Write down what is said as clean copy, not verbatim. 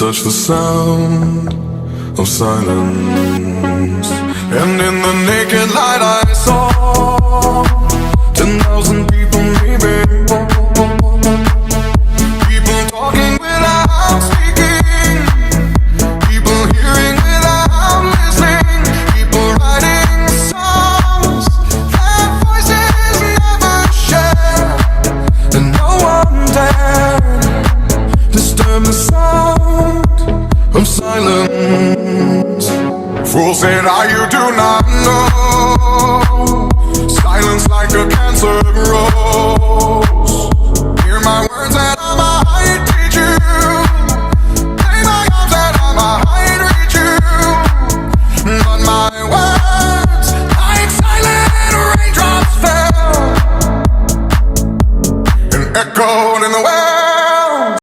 touch the sound of silence. And in the naked light I saw 10,000 people maybe. People talking without speaking, people hearing without listening, people writing songs that voices never share. And no one dared disturb the sound of silence. Fools said, you do not know. Silence like a cancer grows.